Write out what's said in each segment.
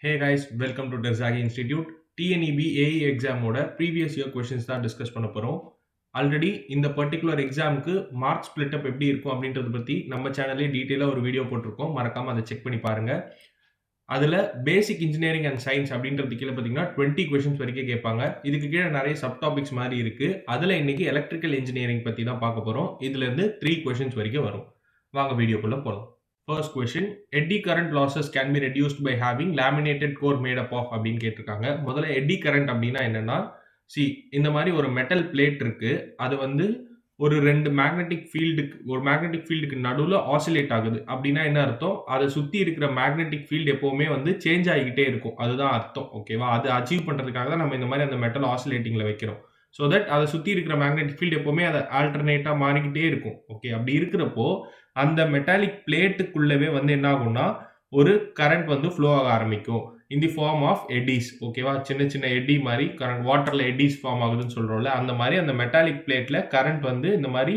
Hey guys, welcome to Terzagi Institute. TNEB AE எக்ஸாமோட previous year questions தான் discuss பண்ண போகிறோம். ஆல்ரெடி இந்த பர்டிகுலர் எக்ஸாமுக்கு மார்க் ஸ்பிளிட் அப் எப்படி இருக்கும் அப்படின்றத பற்றி நம்ம சேனல்லே டீட்டெயிலாக ஒரு வீடியோ போட்டிருக்கோம். மறக்காமல் அதை செக் பண்ணி பாருங்கள். அதில் பேசிக் இன்ஜினியரிங் அண்ட் சயின்ஸ் அப்படின்றது கீழே பார்த்தீங்கன்னா 20 கொஷின்ஸ் வரைக்கும் கேட்பாங்க. இதுக்கு கீழே நிறைய சப் டாபிக்ஸ் மாதிரி இருக்குது. அதில் இன்னைக்கு எலக்ட்ரிக்கல் இன்ஜினியரிங் பற்றி தான் பார்க்க போகிறோம். இதுலேருந்து 3 கொஷின்ஸ் வரைக்கும் வரும். வாங்க வீடியோக்குள்ளே போகலாம். First question, eddy current losses can be reduced by having laminated core made up of அப்படின்னு கேட்டிருக்காங்க. முதல்ல eddy current அப்படின்னா என்னன்னா, இந்த மாதிரி ஒரு மெட்டல் பிளேட் இருக்கு. அது வந்து ஒரு மேக்னெட்டிக் ஃபீல்டுக்கு நடுவில் ஆசிலேட் ஆகுது. அப்படின்னா என்ன அர்த்தம்? அதை சுற்றி இருக்கிற மேக்னெட்டிக் ஃபீல்டு எப்போவுமே வந்து சேஞ்ச் ஆகிக்கிட்டே இருக்கும். அதுதான் அர்த்தம். ஓகேவா? அதை அச்சீவ் பண்ணுறதுக்காக தான் நம்ம இந்த மாதிரி அந்த மெட்டல் ஆசிலேட்டிங்கில் வைக்கிறோம். ஸோ தட் அதை சுற்றி இருக்கிற மேக்னெட்டிக் ஃபீல்டு எப்போவுமே அதை ஆல்டர்னேட்டாக மாறிக்கிட்டே இருக்கும். ஓகே, அப்படி இருக்கிறப்போ அந்த மெட்டாலிக் பிளேட்டுக்குள்ளவே வந்து என்ன ஆகும்னா ஒரு கரண்ட் வந்து ஃப்ளோ ஆக ஆரம்பிக்கும். இன் தி ஃபார்ம் ஆஃப் எடிஸ். ஓகேவா? சின்ன சின்ன எடி மாதிரி கரண்ட் வாட்டரில் எடிஸ் ஃபார்ம் ஆகுதுன்னு சொல்கிறோம்ல, அந்த மாதிரி அந்த மெட்டாலிக் பிளேட்டில் கரண்ட் வந்து இந்த மாதிரி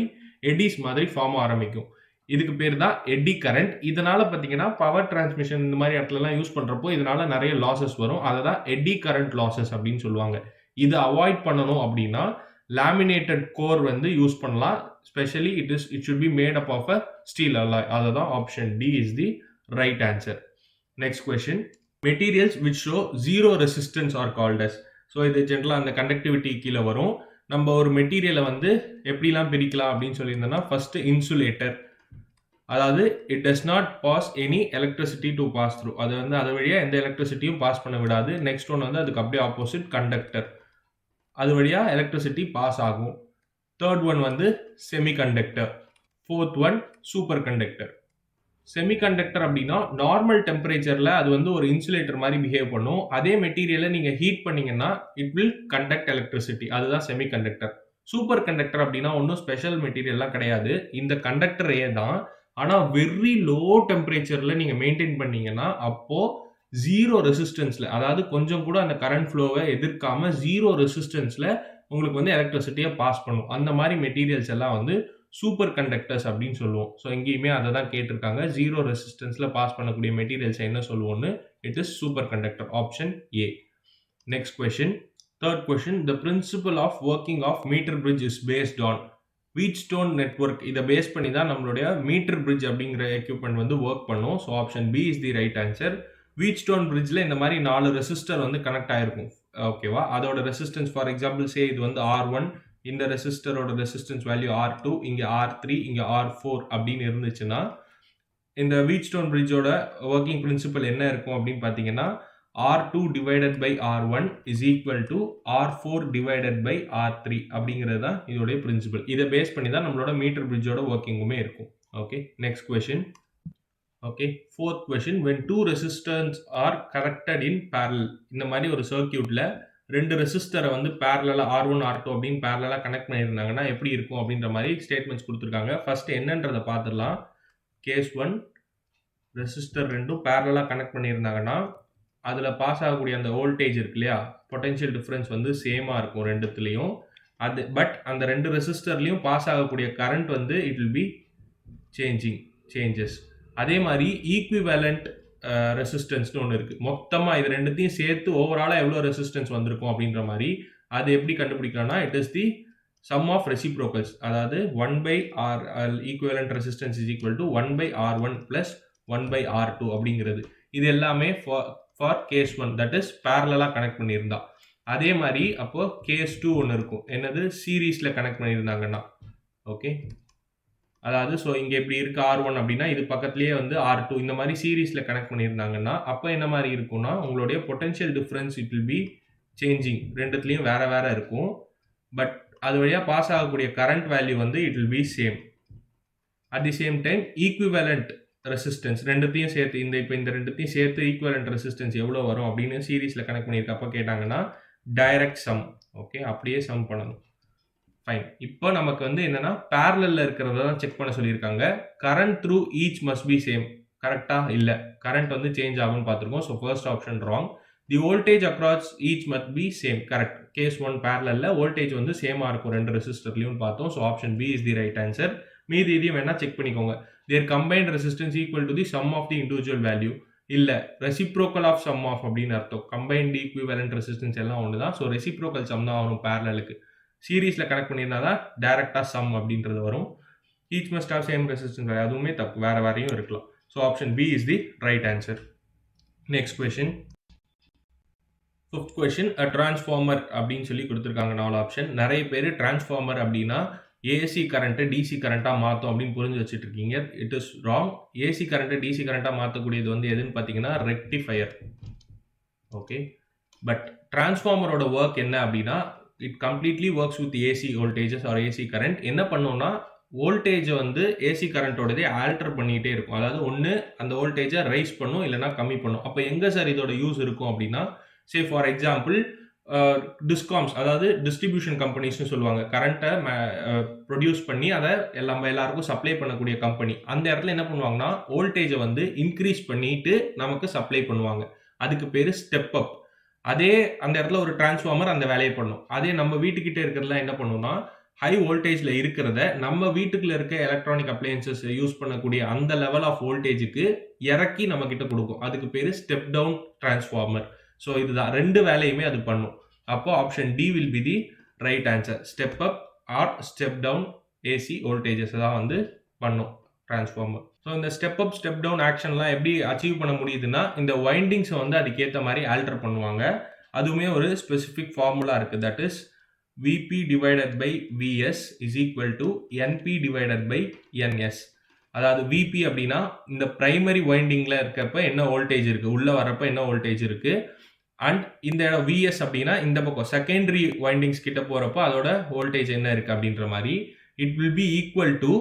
எடிஸ் மாதிரி ஃபார்ம் ஆரம்பிக்கும். இதுக்கு பேர் தான் எடி கரண்ட். இதனால பார்த்தீங்கன்னா பவர் டிரான்ஸ்மிஷன் இந்த மாதிரி இடத்துலலாம் யூஸ் பண்ணுறப்போ இதனால நிறைய லாசஸ் வரும். அதை தான் எடி கரண்ட் லாசஸ் அப்படின்னு சொல்லுவாங்க. இதை அவாய்ட் பண்ணணும் அப்படின்னா லேமினேட்டட் கோர் வந்து யூஸ் பண்ணலாம். Specially it should be made up of a steel alloy. அதுதான் option D is the right answer. Next question, materials which show zero resistance are called as. So இது ஜென்ரலாக அந்த conductivity கீழே வரும். நம்ம ஒரு மெட்டீரியலை வந்து எப்படிலாம் பிரிக்கலாம் அப்படின்னு சொல்லியிருந்தோம்னா, ஃபர்ஸ்ட் இன்சுலேட்டர், அதாவது it does not pass any electricity to pass through. அது வந்து அது வழியாக எந்த எலக்ட்ரிசிட்டியும் பாஸ் பண்ண விடாது. நெக்ஸ்ட் ஒன் வந்து அதுக்கு அப்படியே ஆப்போசிட் கண்டக்டர், அது வழியாக எலக்ட்ரிசிட்டி பாஸ் ஆகும். தேர்ட் ஒன் வந்து semiconductor. Fourth one super conductor. Semiconductor அப்படின்னா நார்மல் டெம்பரேச்சரில் அது வந்து ஒரு இன்சுலேட்டர் மாதிரி பிஹேவ் பண்ணும். அதே மெட்டீரியலை நீங்கள் ஹீட் பண்ணீங்கன்னா இட் வில் கண்டக்ட் எலக்ட்ரிசிட்டி. அதுதான் செமிகண்டக்டர். சூப்பர் கண்டக்டர் அப்படின்னா ஒன்றும் ஸ்பெஷல் மெட்டீரியல்லாம் கிடையாது. இந்த கண்டக்டரே தான், ஆனால் வெரி லோ டெம்பரேச்சரில் நீங்கள் மெயின்டைன் பண்ணீங்கன்னா அப்போது ஜீரோ ரெசிஸ்டன்ஸில், அதாவது கொஞ்சம் கூட அந்த கரண்ட் ஃப்ளோவை எதிர்க்காம ஜீரோ ரெசிஸ்டன்ஸில் உங்களுக்கு வந்து எலக்ட்ரிசிட்டியை பாஸ் பண்ணும். அந்த மாதிரி மெட்டீரியல்ஸ் எல்லாம் வந்து சூப்பர் கண்டக்டர்ஸ் அப்படின்னு சொல்லுவோம். ஸோ எங்கேயுமே அதை தான் கேட்டிருக்காங்க. ஜீரோ ரெசிஸ்டன்ஸில் பாஸ் பண்ணக்கூடிய மெட்டீரியல்ஸ் என்ன சொல்லுவோம்னு, it is superconductor. Option A. Next question, third question, the principle of working of meter bridge is based on Wheatstone network. இதை பேஸ் பண்ணி தான் நம்மளுடைய மீட்டர் பிரிட்ஜ் அப்படிங்கிற எக்யூப்மெண்ட் வந்து ஒர்க் பண்ணும். So option B is the right answer. Wheatstone பிரிட்ஜில் இந்த மாதிரி 4 ரெசிஸ்டர் வந்து கனெக்ட் ஆகிருக்கும். ஓகேவா? அதோட ரெசிஸ்டன்ஸ் ஃபார் எக்ஸாம்பிள் சே இது வந்து R1, இந்த ரெசிஸ்டரோட ரெசிஸ்டன்ஸ் வேல்யூ R2, இங்கே R3, இங்கே R4 அப்படின்னு இருந்துச்சுன்னா இந்த வீட்ஸ்டோன் பிரிட்ஜோட ஒர்க்கிங் பிரின்சிபல் என்ன இருக்கும் அப்படின்னு பார்த்தீங்கன்னா, R2 divided by R1 is equal to R4 divided by R3 அப்படிங்கிறது தான் இதோடைய பிரின்சிபல். இதை பேஸ் பண்ணி தான் நம்மளோட மீட்டர் பிரிட்ஜோட ஒர்க்கிங்குமே இருக்கும். Okay, next question. Okay, fourth question, when two resistors are connected in parallel. இந்த மாதிரி ஒரு சர்க்கியூட்ல 2 ரெசிஸ்டரை வந்து பேரலா R1 R2 அப்படின்னு பேரலா கனெக்ட் பண்ணியிருந்தாங்கன்னா எப்படி இருக்கும் அப்படின்ற மாதிரி ஸ்டேட்மெண்ட்ஸ் கொடுத்துருக்காங்க. ஃபர்ஸ்ட் என்னன்றதை பார்த்துடலாம். கேஸ் 1, ரெசிஸ்டர் 2 பேரலா கனெக்ட் பண்ணியிருந்தாங்கன்னா அதில் பாஸ் ஆகக்கூடிய அந்த வோல்டேஜ் இருக்கு இல்லையா, பொட்டன்ஷியல் டிஃப்ரென்ஸ் வந்து சேமாக இருக்கும் ரெண்டுத்துலேயும். அது பட் அந்த 2 ரெசிஸ்டர்லையும் பாஸ் ஆகக்கூடிய கரண்ட் வந்து இட் வில் பி சேஞ்சஸ். அதே மாதிரி ஈக்விவேலண்ட் ரெசிஸ்டன்ஸ்னு ஒன்று இருக்குது. மொத்தமாக இது ரெண்டுத்தையும் சேர்த்து ஓவராலாக எவ்வளோ ரெசிஸ்டன்ஸ் வந்திருக்கும் அப்படின்ற மாதிரி அது எப்படி கண்டுபிடிக்கலாம்னா, it is the sum of reciprocals. அதாவது 1/R equivalent resistance is equal to 1/R1 plus 1/R2 அப்படிங்கிறது. இது எல்லாமே ஃபார் கேஸ் 1, தட் இஸ் பேரலாக கனெக்ட் பண்ணியிருந்தா. அதே மாதிரி அப்போ கேஸ் 2 ஒன்று இருக்கும். என்னது? சீரீஸில் கனெக்ட் பண்ணியிருந்தாங்கன்னா. ஓகே, அதாவது ஸோ இங்கே இப்படி இருக்குது R1 அப்படின்னா இது பக்கத்துலேயே வந்து R2 இந்த மாதிரி சீரீஸில் கனெக்ட் பண்ணியிருந்தாங்கன்னா அப்போ என்ன மாதிரி இருக்கும்னா உங்களுடைய potential difference it will be changing. ரெண்டுத்துலேயும் வேறு வேறு இருக்கும். பட் அது வழியாக பாஸ் ஆகக்கூடிய கரண்ட் வேல்யூ வந்து it will be same. At the same time equivalent resistance ரெண்டுத்தையும் சேர்த்து இந்த ரெண்டுத்தையும் சேர்த்து ஈக்விவேலண்ட் ரெசிஸ்டன்ஸ் எவ்வளோ வரும் அப்படின்னு சீரீஸில் கனெக்ட் பண்ணியிருக்கப்போ கேட்டாங்கன்னா டைரக்ட் சம். ஓகே, அப்படியே சம் பண்ணணும். ஃபைன். இப்போ நமக்கு வந்து என்னன்னா பேரலல்ல இருக்கிறத தான் செக் பண்ண சொல்லியிருக்காங்க. Current through each must be same. கரெக்டா? இல்லை, கரண்ட் வந்து சேஞ்ச் ஆகும்னு பார்த்துருக்கோம். So first option wrong. The voltage across each must be same. Correct. Case 1 பேரலல்ல வோல்டேஜ் வந்து சேமாக இருக்கும் 2 ரெசிஸ்டர்லையும் பார்த்தோம். So option B is the right answer. மீதி இதையும் வேணா செக் பண்ணிக்கோங்க. Their combined resistance equal to the sum of the individual value. இல்ல ரெசிப்ரோக்கல் ஆஃப் சம் ஆஃப் அப்படின்னு அர்த்தம். கம்பைன்ட் ஈக்விவலென்ட் ரெசிஸ்டன்ஸ் எல்லாம் ஒன்று தான். ஸோ ரெசிப்ரோக்கல் சம் தான் வரும் பேரலலுக்கு. சீரீஸில் கனெக்ட் பண்ணியிருந்தா தான் டேரெக்டாக சம் அப்படின்றது வரும். Each must have same resistance, அதுவுமே தப்பு, வேறு வேறையும் இருக்கலாம். So option B is the right answer. Next question, 5th question, a transformer அப்படின்னு சொல்லி கொடுத்துருக்காங்க 4 ஆப்ஷன். நிறைய பேர் டிரான்ஸ்ஃபார்மர் அப்படின்னா ஏசி கரண்ட்டை டிசி கரண்ட்டாக மாற்றும் அப்படின்னு புரிஞ்சு வச்சுட்டு இருக்கீங்க. It is wrong. ஏசி கரண்ட்டை டிசி கரண்ட்டாக மாற்றக்கூடியது வந்து எதுன்னு பார்த்தீங்கன்னா ரெக்டிஃபயர். ஓகே, பட் டிரான்ஸ்ஃபார்மரோட ஒர்க் என்ன அப்படின்னா it completely works with AC voltages or AC current. என்ன பண்ணுன்னா வோல்டேஜை வந்து ஏசி கரண்ட்டோடதே ஆல்டர் பண்ணிகிட்டே இருக்கும். அதாவது ஒன்று அந்த வோல்டேஜை ரைஸ் பண்ணும், இல்லைனா கம்மி பண்ணும். அப்போ எங்கே சார் இதோட யூஸ் இருக்கும் அப்படின்னா, சே ஃபார் எக்ஸாம்பிள் டிஸ்காம்ஸ், அதாவது டிஸ்ட்ரிபியூஷன் கம்பெனிஸ்னு சொல்லுவாங்க. கரண்ட்டை ப்ரொடியூஸ் பண்ணி அதை எல்லாருக்கும் சப்ளை பண்ணக்கூடிய கம்பெனி. அந்த இடத்துல என்ன பண்ணுவாங்கன்னா வோல்டேஜை வந்து இன்க்ரீஸ் பண்ணிட்டு நமக்கு சப்ளை பண்ணுவாங்க. அதுக்கு பேர் ஸ்டெப் அப். அதே அந்த இடத்துல ஒரு டிரான்ஸ்ஃபார்மர் அந்த வேலையை பண்ணும். அதே நம்ம வீட்டுக்கிட்ட இருக்கிறதுலாம் என்ன பண்ணுன்னா ஹை வோல்டேஜில் இருக்கிறத நம்ம வீட்டுக்குள்ள இருக்க எலக்ட்ரானிக் அப்ளையன்சஸ் யூஸ் பண்ணக்கூடிய அந்த லெவல் ஆஃப் வோல்டேஜுக்கு இறக்கி நம்ம கிட்ட கொடுக்கும். அதுக்கு பேர் ஸ்டெப் டவுன் டிரான்ஸ்ஃபார்மர். ஸோ இதுதான் 2 வேலையுமே அது பண்ணும். அப்போ option D will be the right answer. Step up or step down AC voltages தான் வந்து பண்ணும் டிரான்ஸ்ஃபார்மர். ஸோ இந்த ஸ்டெப் அப் ஸ்டெப் டவுன் ஆக்ஷன்லாம் எப்படி அச்சீவ் பண்ண முடியுதுன்னா இந்த வைண்டிங்ஸை வந்து அதுக்கேற்ற மாதிரி ஆல்டர் பண்ணுவாங்க. அதுவுமே ஒரு ஸ்பெசிஃபிக் ஃபார்முலா இருக்குது. That is Vp divided by Vs is equal to Np divided by Ns. அதாவது Vp அப்படின்னா இந்த பிரைமரி வைண்டிங்ல இருக்கப்ப என்ன வோல்டேஜ் இருக்கு, உள்ள வரப்ப என்ன வோல்டேஜ் இருக்கு, அண்ட் இந்த இடம் Vs அப்படின்னா இந்த பக்கம் செகண்டரி வைண்டிங்ஸ் கிட்ட போறப்ப அதோட வோல்டேஜ் என்ன இருக்கு அப்படின்ற மாதிரி it will be equal to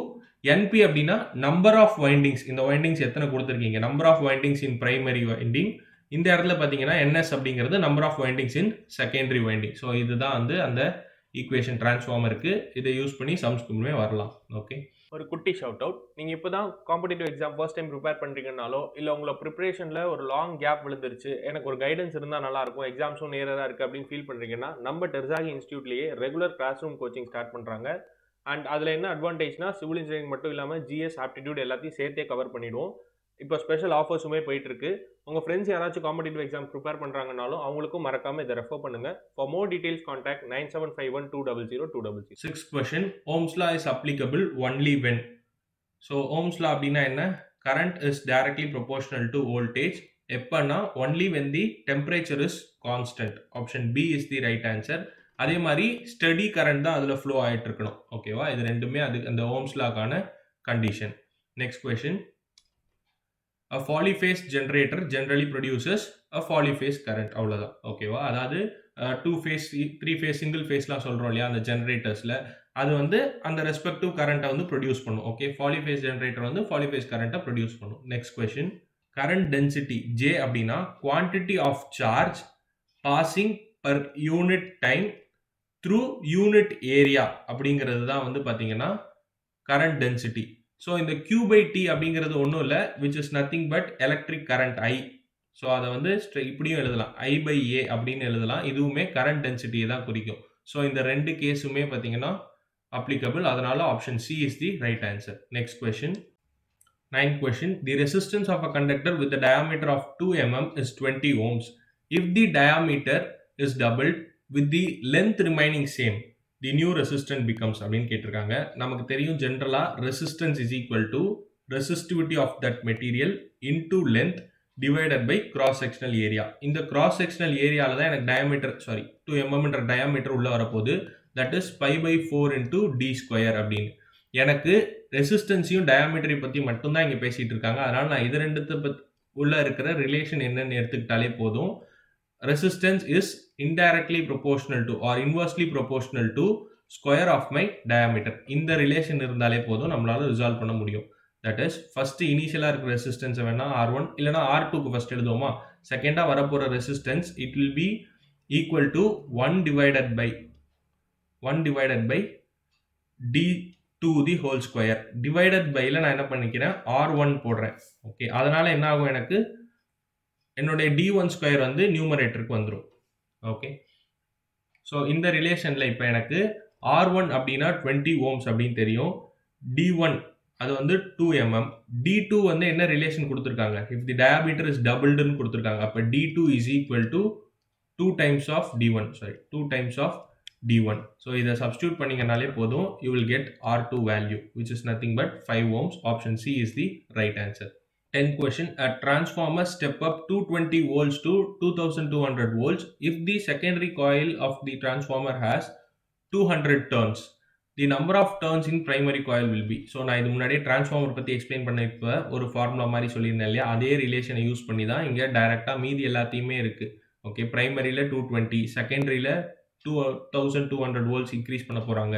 Np அப்படின்னா நம்பர் ஆஃப் வைண்டிங்ஸ், இந்த வைண்டிங்ஸ் எத்தனை கொடுத்துருக்கீங்க, number of windings in primary winding. இந்த இடத்துல பார்த்தீங்கன்னா NS அப்படிங்கிறது number of windings in secondary winding. So இதுதான் வந்து அந்த ஈக்குவேஷன் டிரான்ஸ்ஃபார்மருக்கு. இதை யூஸ் பண்ணி சம்ஸ்க்குமே வரலாம். ஓகே, ஒரு குட்டி ஷவுட் அவுட். நீங்கள் இப்போ தான் competitive exam first time prepare பண்ணுறீங்கனாலோ, இல்லை உங்களை ப்ரிப்பரேஷனில் ஒரு லாங் கேப் விழுந்துருச்சு, எனக்கு ஒரு கைடன்ஸ் இருந்தால் நல்லாயிருக்கும், எக்ஸாம்ஸும் நேராக இருக்குது அப்படின்னு ஃபீல் பண்ணுறீங்கன்னா நம்ம டெர்சாகி இன்ஸ்டியூட்லேயே regular class room coaching start பண்ணுறாங்க. அண்ட் அதில் என்ன அட்வான்டேஜ்னா சிவில் இன்ஜினியரிங் மட்டும் இல்லாமல் ஜிஎஸ் ஆப்டிடியூட் எல்லாத்தையும் சேர்த்தே கவர் பண்ணிவிடுவோம். இப்போ ஸ்பெஷல் ஆஃபர்ஸுமே போயிட்டுருக்கு. உங்கள் ஃப்ரெண்ட்ஸ் யாராச்சும் காம்படிட்டிவ் எக்ஸாம் ப்ரிப்பேர் பண்ணுறாங்கனாலும் அவங்களுக்கும் மறக்காமல் இதை ரெஃபர் பண்ணுங்கள். For more details contact 9751200200. 6th question, Ohm's law is applicable only when. So Ohm's law அப்படின்னா என்ன? current is directly proportional to voltage. எப்பன்னா only when the temperature is constant. Option B is the right answer. அதே மாதிரி study current தான் அதில் flow ஆகிட்டு இருக்கணும். ஓகேவா, இது ரெண்டுமே அது அந்த Ohm's lawக்கான condition. Next question, a polyphase generator generally produces a polyphase current. அவ்வளோதான். ஓகேவா, அதாவது 2 phase 3 phase சிங்கிள் ஃபேஸ்லாம் சொல்கிறோம் இல்லையா அந்த ஜென்ரேட்டர்ஸில், அது வந்து அந்த ரெஸ்பெக்டிவ் கரண்ட்டை வந்து ப்ரொடியூஸ் பண்ணும். ஓகே, பாலிஃபேஸ் ஜென்ரேட்டர் வந்து பாலிஃபேஸ் கரண்ட்டை ப்ரொடியூஸ் பண்ணும். Next question, current density J அப்படின்னா quantity of charge passing per unit time through unit area அப்படிங்கிறது தான் வந்து பார்த்தீங்கன்னா கரண்ட் டென்சிட்டி. ஸோ இந்த Q by T அப்படிங்கிறது ஒன்றும் இல்லை, which is nothing but electric current I. So அதை வந்து இப்படியும் எழுதலாம், I by A அப்படின்னு எழுதலாம். இதுவுமே கரண்ட் டென்சிட்டியை தான் குறிக்கும். ஸோ இந்த 2 கேஸுமே பார்த்தீங்கன்னா அப்ளிகபிள். அதனால option C is the right answer. Next question, 9th question, the resistance of a conductor with the diameter of 2 mm is 20 ohms. If the diameter is doubled with the length remaining same, the new resistance becomes அப்படின்னு கேட்டிருக்காங்க. நமக்கு தெரியும் ஜென்ரலா resistance is equal to resistivity of that material into length divided by cross sectional area. இந்த cross sectional areaல தான் எனக்கு diameter 2 mm என்ற diameter உள்ள வரப்போகுது. that is pi by 4 into d square அப்படின்னு. எனக்கு ரெசிஸ்டன்ஸையும் டயாமீட்டரை பற்றி மட்டும்தான் இங்கே பேசிகிட்டு இருக்காங்க. அதனால் நான் இது ரெண்டுத்தை பற்றி உள்ள இருக்கிற ரிலேஷன் என்னன்னு எடுத்துக்கிட்டாலே போதும். Resistance is indirectly proportional to or inversely proportional to square of my diameter. இந்த ரிலேஷன் இருந்தாலே போதும், நம்மளால ரிசால்வ் பண்ண முடியும். தட் இஸ் ஃபர்ஸ்ட் இனிஷியலாக இருக்கிற ரெசிஸ்டன்ஸை வேணால் R1 இல்லைனா R2க்கு ஃபர்ஸ்ட் எழுதுவோமா. செகண்டாக வரப்போகிற resistance it will be equal to 1 divided by d to the whole square. divided byல நான் என்ன பண்ணிக்கிறேன், R1 போடுறேன். ஓகே, அதனால என்ன ஆகும், எனக்கு என்னுடைய d1 ஸ்கொயர் வந்து நியூமரேட்டருக்கு வந்துடும். ஓகே, ஸோ இந்த ரிலேஷனில் இப்போ எனக்கு R1 அப்படின்னா 20 ohms அப்படின்னு தெரியும். d1 அது வந்து 2 mm. D2 வந்து என்ன ரிலேஷன் குடுத்திருக்காங்க? If the diameter is doubled ன்னு குடுத்திருக்காங்க. அப்ப D2 is equal to 2 times of D1. Sorry, 2 times of D1. So இத சப்ஸ்டிட்யூட் பண்ணீங்கனாலே போதும். You will get R2 value, which is nothing but 5 ohms. Option C is the right answer. 10th question. A transformer step up 220 volts to 2200 volts if the secondary coil of the transformer has 200 turns. The number of turns in primary coil will be. So நான் இது முன்னாடியே transformer பத்தி explain பண்ணப்ப ஒரு formula மாதிரி சொல்லியிருந்தேன் இல்லையா? அதே ரிலேஷனை யூஸ் பண்ணி தான் இங்க டைரக்டா மீதி எல்லாத்தையுமே இருக்கு. ஓகே, பிரைமரியில 220, செகண்டரியில 2200 வோல்ட்ஸ் இன்க்ரீஸ் பண்ண போறாங்க.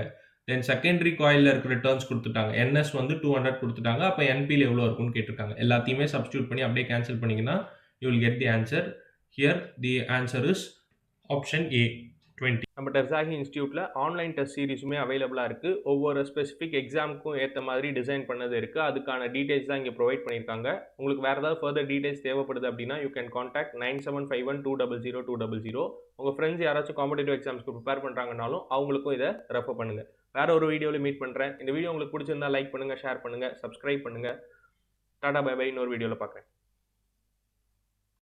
தென் செகண்டரி காயில்ல இருக்கிற டர்ன்ஸ் கொடுத்துட்டாங்க. NS வந்து 200 கொடுத்துட்டாங்க. அப்ப NPல எவ்வளவு இருக்கும்னு கேட்டிருக்காங்க. எல்லாத்தையுமே சப்ஸ்டிட்யூட் பண்ணி அப்படியே கேன்சல் பண்ணீங்கன்னா you will get the answer. Here the answer is option A, 20. நம்ம டெர்சாகி இன்ஸ்டியூட்ல ஆன்லைன் டெஸ்ட் சீரிஸுமே அவைலபிளா இருக்கு. ஒவ்வொரு ஸ்பெசிஃபிக் எக்ஸாமுக்கும் ஏற்ற மாதிரி டிசைன் பண்ணது இருக்கு. அதுக்கான டீடைல்ஸ் தான் இங்க ப்ரொவைட் பண்ணியிருக்காங்க. உங்களுக்கு வேற ஏதாவது ஃபர்தர் டீடைல்ஸ் தேவைப்படுது அப்படின்னா யூ கேன் கான்டாக்ட் 9751200200. உங்க ஃப்ரெண்ட்ஸ் யாராச்சும் காம்படிட்டிவ் எக்ஸாம்ஸ்க்கு ப்ரிப்பேர் பண்றாங்கனாலும் அவங்களுக்கும் இதை ரெஃபர் பண்ணுங்க. வேற ஒரு வீடியோவில் மீட் பண்றேன். இந்த வீடியோ உங்களுக்கு பிடிச்சிருந்தா லைக் பண்ணுங்க, ஷேர் பண்ணுங்க, சப்ஸ்கிரைப் பண்ணுங்க. டாடா பை பை. இன்னொரு வீடியோவில் பார்க்குறேன்.